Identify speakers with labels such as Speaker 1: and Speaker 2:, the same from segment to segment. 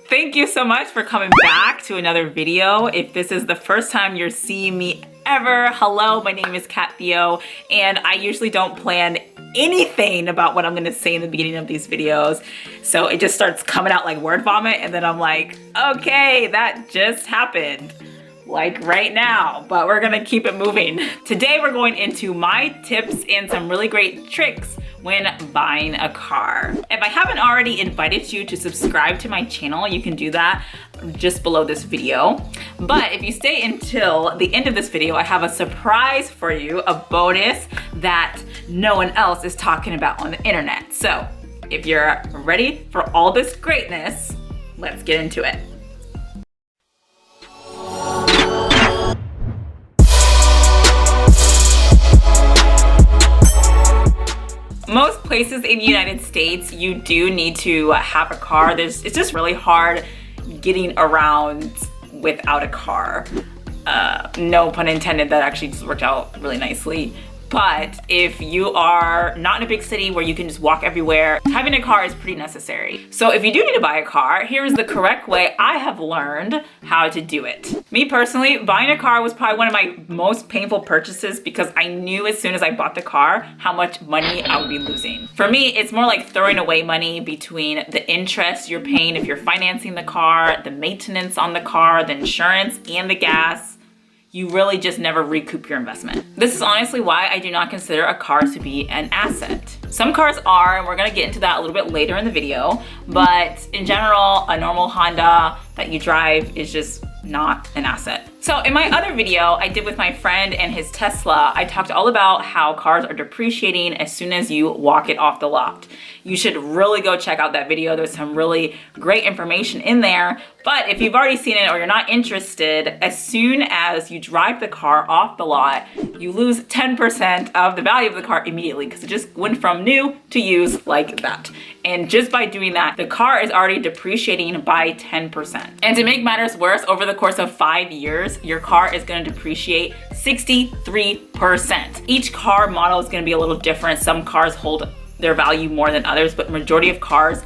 Speaker 1: Thank you so much for coming back to another video. If this is the first time you're seeing me ever, hello, my name is Theo, and I usually don't plan anything about what I'm gonna say in the beginning of these videos. So it just starts coming out like word vomit, and then I'm like, okay, that just happened. Like right now, but we're gonna keep it moving. Today we're going into my tips and some really great tricks when buying a car. If I haven't already invited you to subscribe to my channel, you can do that just below this video. But if you stay until the end of this video, I have a surprise for you, a bonus that no one else is talking about on the internet. So if you're ready for all this greatness, let's get into it. Most places in the United States, you do need to have a car. It's just really hard getting around without a car. No pun intended, that actually just worked out really nicely. But if you are not in a big city where you can just walk everywhere, having a car is pretty necessary. So if you do need to buy a car, here's the correct way I have learned how to do it. Me personally, buying a car was probably one of my most painful purchases because I knew as soon as I bought the car how much money I would be losing. For me, it's more like throwing away money between the interest you're paying if you're financing the car, the maintenance on the car, the insurance, and the gas. You really just never recoup your investment. This is honestly why I do not consider a car to be an asset. Some cars are, and we're gonna get into that a little bit later in the video, but in general, a normal Honda that you drive is just not an asset. So in my other video I did with my friend and his Tesla, I talked all about how cars are depreciating as soon as you walk it off the lot. You should really go check out that video. There's some really great information in there. But if you've already seen it or you're not interested, as soon as you drive the car off the lot, you lose 10% of the value of the car immediately because it just went from new to used like that. And just by doing that, the car is already depreciating by 10%. And to make matters worse, over the course of 5 years, your car is gonna depreciate 63%. Each car model is gonna be a little different. Some cars hold their value more than others, but majority of cars,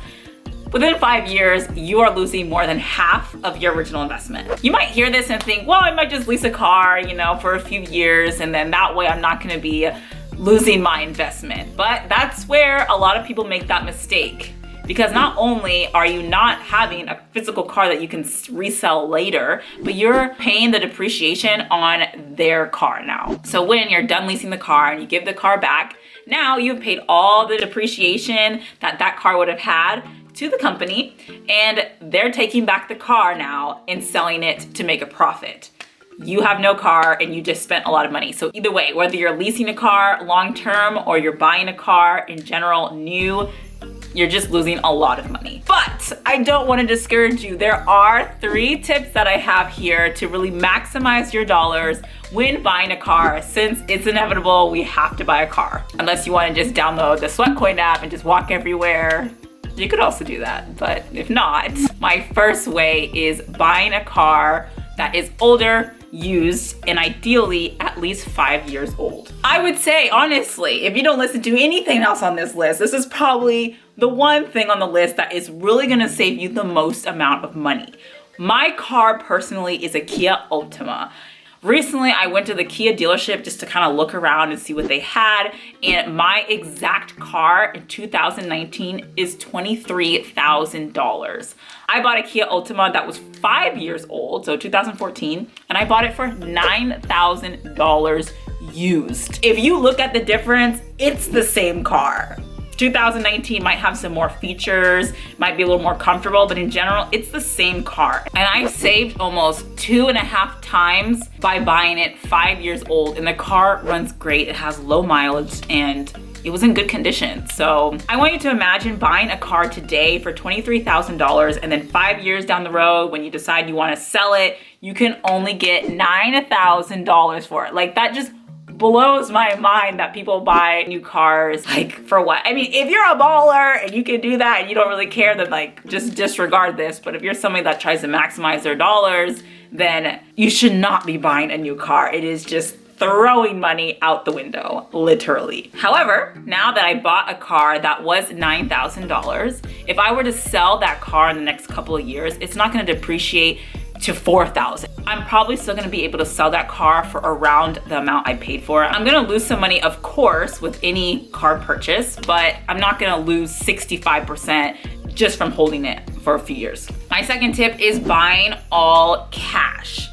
Speaker 1: within 5 years, you are losing more than half of your original investment. You might hear this and think, well, I might just lease a car, you know, for a few years, and then that way I'm not gonna be losing my investment. But that's where a lot of people make that mistake. Because not only are you not having a physical car that you can resell later, but you're paying the depreciation on their car now. So when you're done leasing the car and you give the car back, now you've paid all the depreciation that that car would have had to the company, and they're taking back the car now and selling it to make a profit. You have no car and you just spent a lot of money. So either way, whether you're leasing a car long-term or you're buying a car in general new, you're just losing a lot of money. But I don't want to discourage you. There are 3 tips that I have here to really maximize your dollars when buying a car, since it's inevitable we have to buy a car. Unless you want to just download the Sweatcoin app and just walk everywhere. You could also do that, but if not, my first way is buying a car that is older, used, and ideally at least 5 years old. I would say, honestly, if you don't listen to anything else on this list, this is probably the one thing on the list that is really gonna save you the most amount of money. My car personally is a Kia Optima. Recently, I went to the Kia dealership just to kind of look around and see what they had, and my exact car in 2019 is $23,000. I bought a Kia Optima that was 5 years old, so 2014, and I bought it for $9,000 used. If you look at the difference, it's the same car. 2019 might have some more features, might be a little more comfortable, but in general, it's the same car. And I saved almost 2.5 times by buying it 5 years old, and the car runs great. It has low mileage and it was in good condition. So I want you to imagine buying a car today for $23,000, and then 5 years down the road, when you decide you want to sell it, you can only get $9,000 for it. Like, that just blows my mind that people buy new cars, like, for what? I mean, if you're a baller and you can do that and you don't really care, then like just disregard this. But if you're somebody that tries to maximize their dollars, then you should not be buying a new car. It is just throwing money out the window, literally. However, now that I bought a car that was $9,000, if I were to sell that car in the next couple of years, it's not gonna depreciate to $4,000. I'm probably still gonna be able to sell that car for around the amount I paid for it. I'm gonna lose some money, of course, with any car purchase, but I'm not gonna lose 65% just from holding it for a few years. My second tip is buying all cash.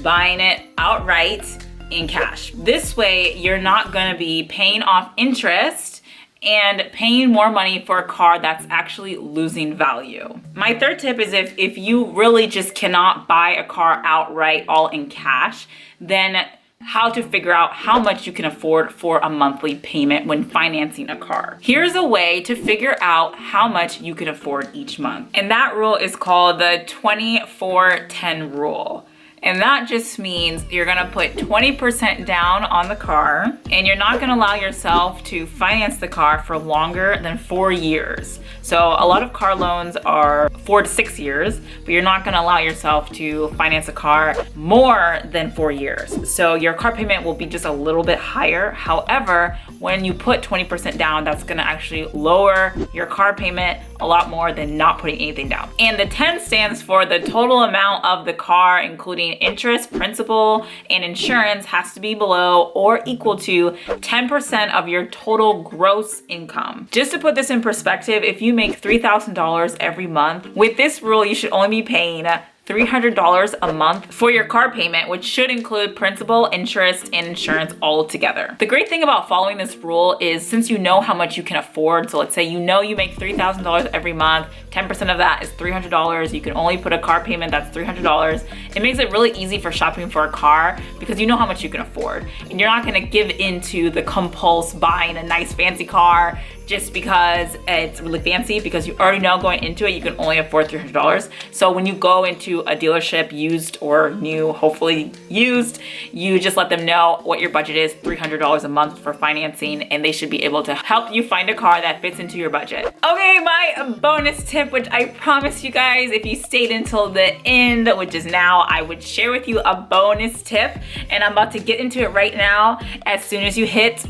Speaker 1: Buying it outright in cash. This way, you're not gonna be paying off interest and paying more money for a car that's actually losing value. My third tip is if you really just cannot buy a car outright all in cash, then how to figure out how much you can afford for a monthly payment when financing a car. Here's a way to figure out how much you can afford each month. And that rule is called the 24-10 rule. And that just means you're gonna put 20% down on the car, and you're not gonna allow yourself to finance the car for longer than 4 years. So a lot of car loans are 4 to 6 years, but you're not gonna allow yourself to finance a car more than 4 years. So your car payment will be just a little bit higher. However, when you put 20% down, that's gonna actually lower your car payment a lot more than not putting anything down. And the 10 stands for the total amount of the car, including interest, principal, and insurance, has to be below or equal to 10% of your total gross income. Just to put this in perspective, if you make $3,000 every month, with this rule, you should only be paying $300 a month for your car payment, which should include principal, interest, and insurance all together. The great thing about following this rule is since you know how much you can afford, so let's say you know you make $3,000 every month, 10% of that is $300, you can only put a car payment that's $300. It makes it really easy for shopping for a car because you know how much you can afford. And you're not gonna give into the compulse buying a nice fancy car just because it's really fancy, because you already know going into it you can only afford $300. So when you go into a dealership, used or new, hopefully used, you just let them know what your budget is, $300 a month for financing, and they should be able to help you find a car that fits into your budget. Okay, my bonus tip, which I promise you guys, if you stayed until the end, which is now, I would share with you a bonus tip, and I'm about to get into it right now as soon as you hit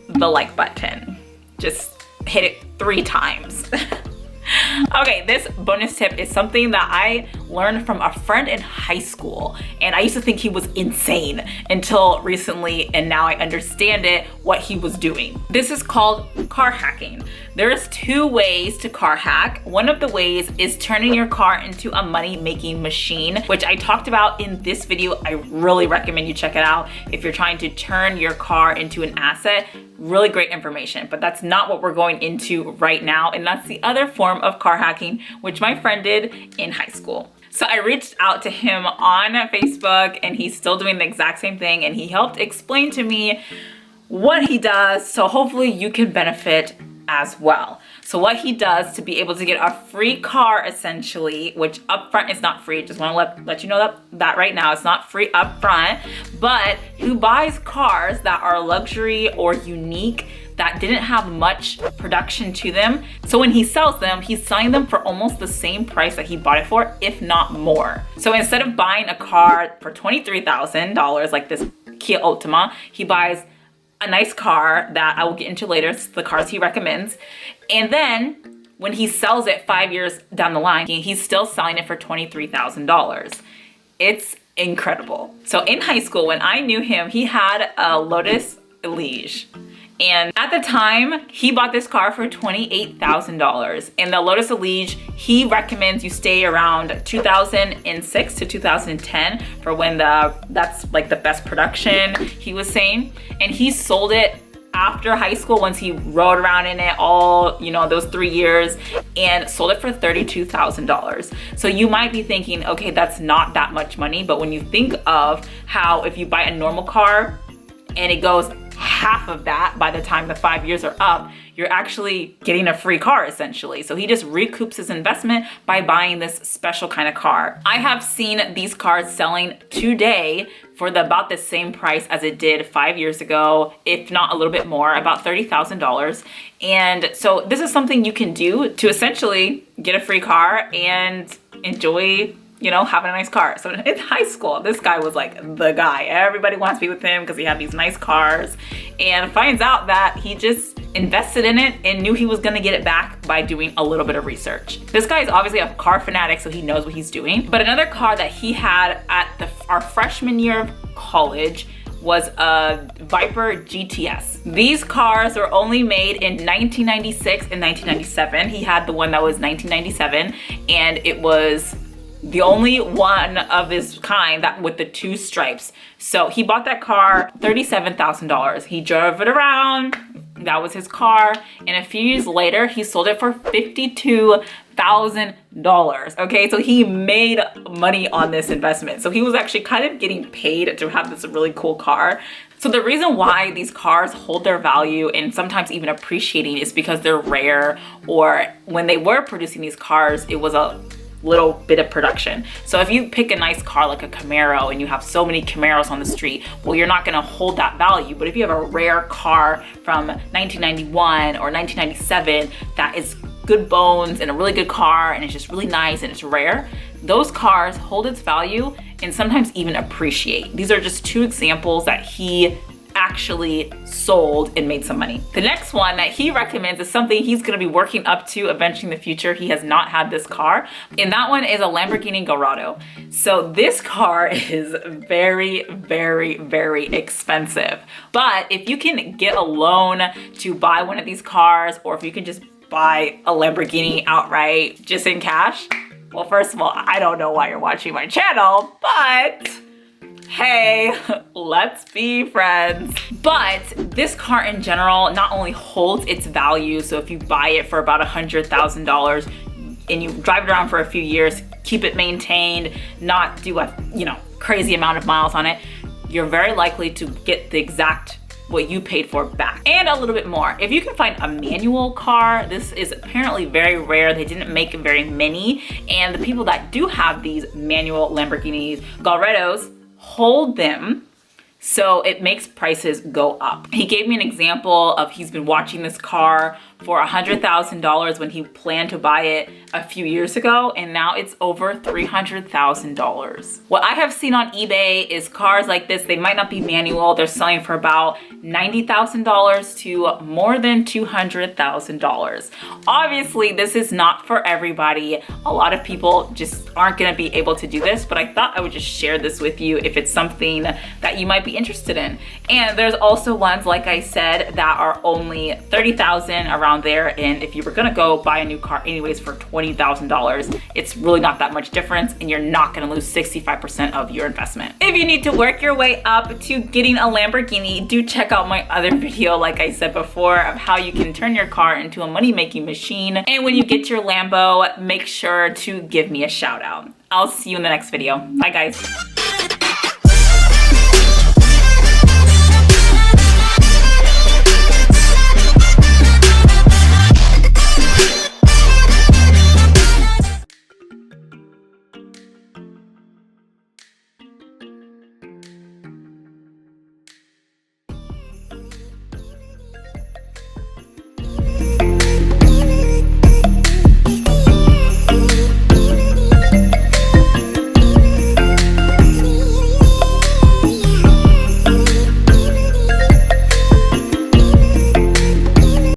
Speaker 1: the like button. Just hit it 3 times. Okay, this bonus tip is something that I learned from a friend in high school, and I used to think he was insane until recently, and now I understand it, what he was doing. This is called car hacking. There's 2 ways to car hack. One of the ways is turning your car into a money-making machine, which I talked about in this video. I really recommend you check it out if you're trying to turn your car into an asset. Really great information, but that's not what we're going into right now, and that's the other form of car hacking, which my friend did in high school. So I reached out to him on Facebook, and he's still doing the exact same thing, and he helped explain to me what he does, so hopefully you can benefit as well. So what he does to be able to get a free car, essentially, which upfront is not free, just want to let you know that right now, it's not free upfront, but who buys cars that are luxury or unique, that didn't have much production to them. So when he sells them, he's selling them for almost the same price that he bought it for, if not more. So instead of buying a car for $23,000, like this Kia Optima, he buys a nice car that I will get into later, the cars he recommends. And then when he sells it 5 years down the line, he's still selling it for $23,000. It's incredible. So in high school, when I knew him, he had a Lotus Elise. And at the time, he bought this car for $28,000. And the Lotus Elise, he recommends you stay around 2006 to 2010 for when that's like the best production, he was saying. And he sold it after high school, once he rode around in it all, those 3 years, and sold it for $32,000. So you might be thinking, okay, that's not that much money. But when you think of how if you buy a normal car and it goes half of that by the time the 5 years are up, you're actually getting a free car essentially. So he just recoups his investment by buying this special kind of car. I have seen these cars selling today for about the same price as it did 5 years ago, if not a little bit more, about $30,000. And so this is something you can do to essentially get a free car and enjoy you know, having a nice car. So in high school, this guy was like the guy. Everybody wants to be with him because he had these nice cars, and finds out that he just invested in it and knew he was gonna get it back by doing a little bit of research. This guy is obviously a car fanatic, so he knows what he's doing. But another car that he had at our freshman year of college was a Viper GTS. These cars were only made in 1996 and 1997. He had the one that was 1997, and it was the only one of this kind that with the 2 stripes. So he bought that car, $37,000. He drove it around, that was his car, and a few years later, he sold it for $52,000. Okay, so he made money on this investment. So he was actually kind of getting paid to have this really cool car. So the reason why these cars hold their value and sometimes even appreciating is because they're rare, or when they were producing these cars, it was a little bit of production. So if you pick a nice car like a Camaro and you have so many Camaros on the street, well, you're not gonna hold that value. But if you have a rare car from 1991 or 1997 that is good bones and a really good car and it's just really nice and it's rare, those cars hold its value and sometimes even appreciate. These are just 2 examples that he actually sold and made some money. The next one that he recommends is something he's gonna be working up to eventually in the future. He has not had this car, and that one is a Lamborghini Gallardo. So this car is very, very, very expensive. But if you can get a loan to buy one of these cars, or if you can just buy a Lamborghini outright just in cash, well, first of all, I don't know why you're watching my channel, but hey, let's be friends. But this car in general not only holds its value, so if you buy it for about $100,000 and you drive it around for a few years, keep it maintained, not do a, you know, crazy amount of miles on it, you're very likely to get the exact what you paid for back and a little bit more. If you can find a manual car, this is apparently very rare. They didn't make very many, and the people that do have these manual Lamborghini Gallardos hold them, so it makes prices go up. He gave me an example of he's been watching this car for $100,000 when he planned to buy it a few years ago, and now it's over $300,000. What I have seen on eBay is cars like this. They might not be manual. They're selling for about $90,000 to more than $200,000. Obviously, this is not for everybody. A lot of people just aren't gonna be able to do this, but I thought I would just share this with you if it's something that you might be interested in. And there's also ones, like I said, that are only $30,000 around there, and if you were gonna go buy a new car anyways for $20,000, it's really not that much difference, and you're not gonna lose 65% of your investment. If you need to work your way up to getting a Lamborghini, do check out my other video, like I said before, of how you can turn your car into a money-making machine. And when you get your Lambo, make sure to give me a shout out. I'll see you in the next video. Bye guys.